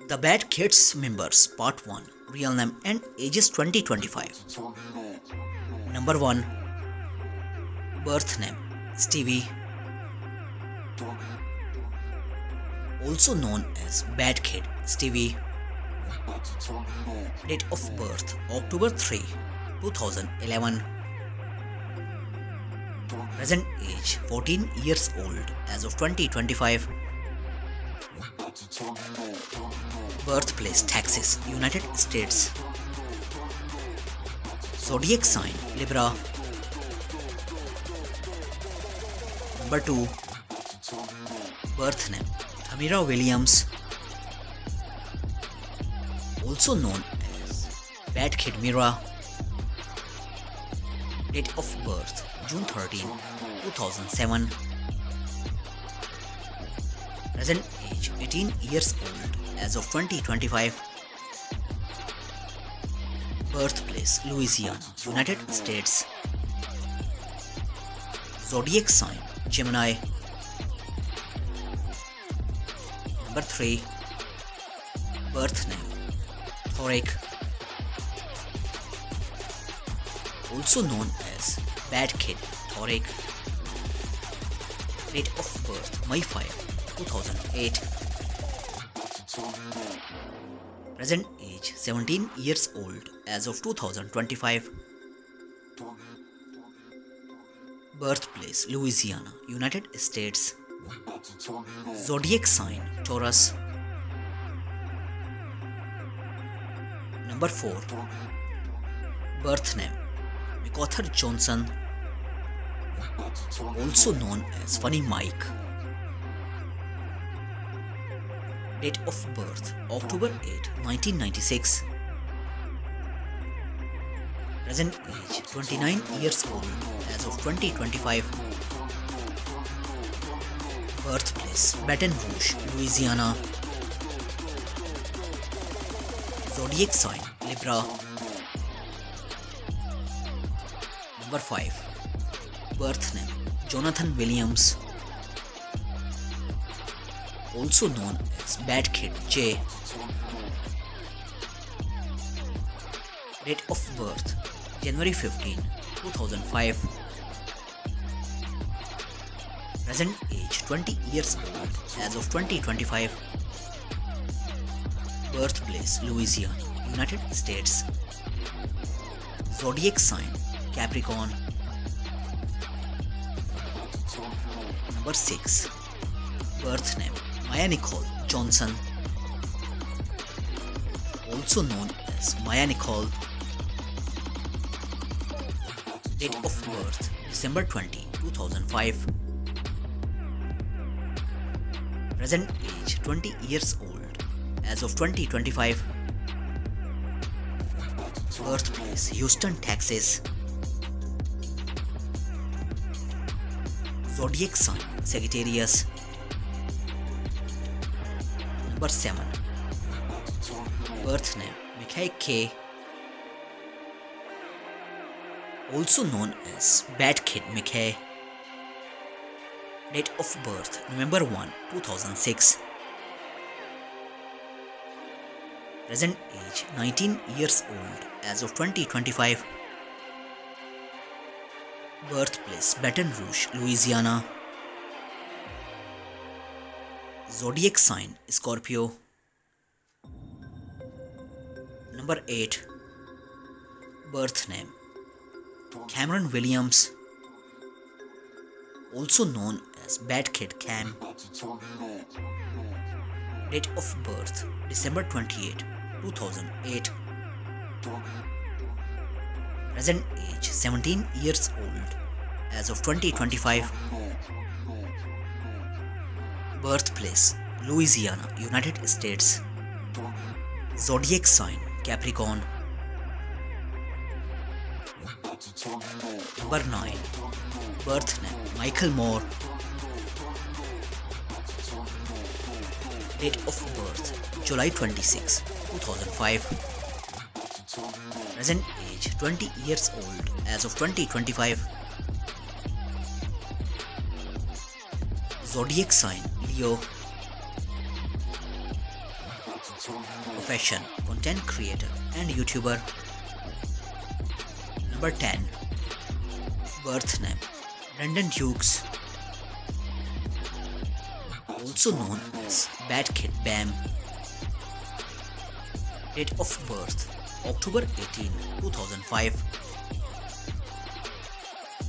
The Bad Kids Members Part 1. Real name and ages 2025. Number 1. Birth name Stevie, also known as Bad Kid Stevie. Date of birth October 3, 2011. Present age 14 years old as of 2025. Birthplace Texas, United States. Zodiac sign Libra. Number 2. Birth name Tamira Williams, also known as Bad Kid Mira. Date of birth June 13, 2007. Present age 18 years old as of 2025. Birthplace Louisiana, United States. Zodiac sign Gemini. Number 3. Birth name Thoric, also known as Bad Kid Thoric. Date of birth May 5, 2008. Present age 17 years old as of 2025. Birthplace Louisiana, United States. Zodiac sign Taurus. Number 4. Birth name MacArthur Johnson, also known as Funny Mike. Date of birth October 8, 1996. Present age 29 years old as of 2025. Birthplace Baton Rouge, Louisiana. Zodiac sign Libra. Number 5. Birth name Jonathan Williams, also known as Bad Kid J. Date of birth January 15, 2005. Present age 20 years old as of 2025. Birthplace Louisiana, United States. Zodiac sign Capricorn. Number 6. Birth name Maya Nicole Johnson, also known as Maya Nicole. Date of birth December 20, 2005. Present age 20 years old as of 2025. Birthplace Houston, Texas. Zodiac sign Sagittarius. Number 7. Birth name Mikhail K, also known as Bad Kid Mikhail. Date of birth November 1, 2006. Present age 19 years old as of 2025. Birthplace Baton Rouge, Louisiana. Zodiac sign Scorpio. Number 8. Birth name Cameron Williams, also known as Bad Kid Cam. Date of birth December 28, 2008. Present age 17 years old as of 2025. Birthplace Louisiana, United States. Zodiac sign Capricorn. Number 9. Birth name Michael Moore. Date of birth July 26, 2005. Present age 20 years old as of 2025. Zodiac sign Leo. Profession: content creator and YouTuber. Number 10. Birth name: Brendan Hughes, also known as Bad Kid Bam. Date of birth: October 18, 2005.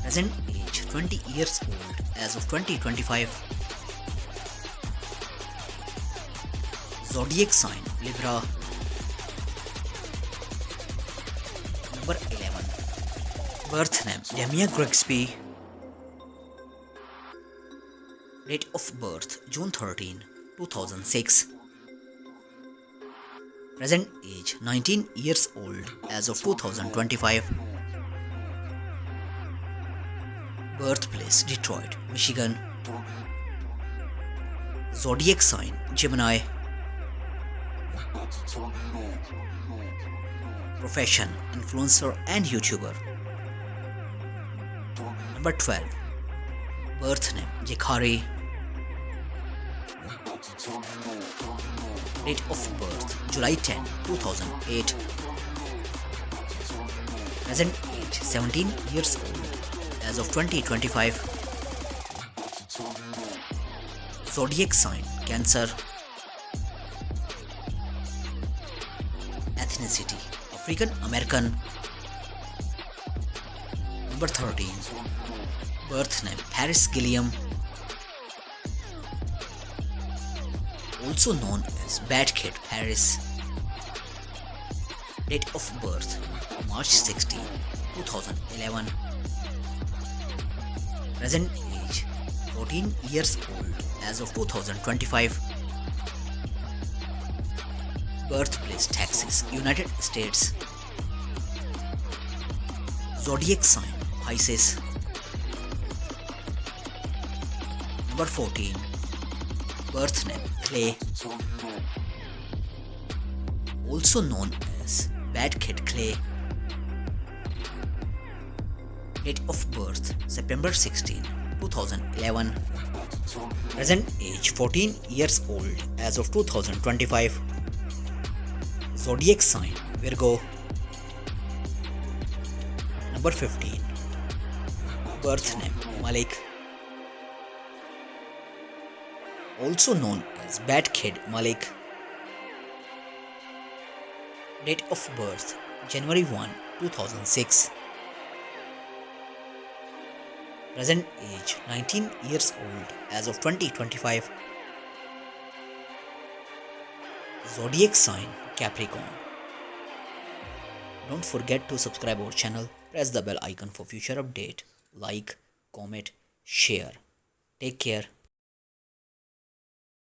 Present age: 20 years old as of 2025. Zodiac sign: Libra. Number 11. Birth name: Demia Grigsby. Date of birth: June 13, 2006. Present age: 19 years old as of 2025. Birthplace: Detroit, Michigan. Zodiac sign: Gemini. Profession: influencer and YouTuber. Number 12. Birth name: Jakari. Date of birth: July 10, 2008. Present age: 17 years old as of 2025. Zodiac sign: Cancer. Ethnicity: African American. Number 13. Birth name: Paris Gilliam, also known as Bad Kid Paris. Date of birth: March 16, 2011. Present age: 14 years old as of 2025. Birthplace: Texas, United States. Zodiac sign: Pisces. Number 14. Birth name: Clay, also known as Bad Kid Clay. Date of birth: September 16, 2011. Present age: 14 years old as of 2025. Zodiac sign: Virgo. Number 15. Birth name: Malik, also known as Bad Kid Malik. Date of birth: January 1, 2006. Present age: 19 years old as of 2025. Zodiac sign: Capricorn. Don't forget to subscribe our channel, press the bell icon for future update, like, comment, share. Take care.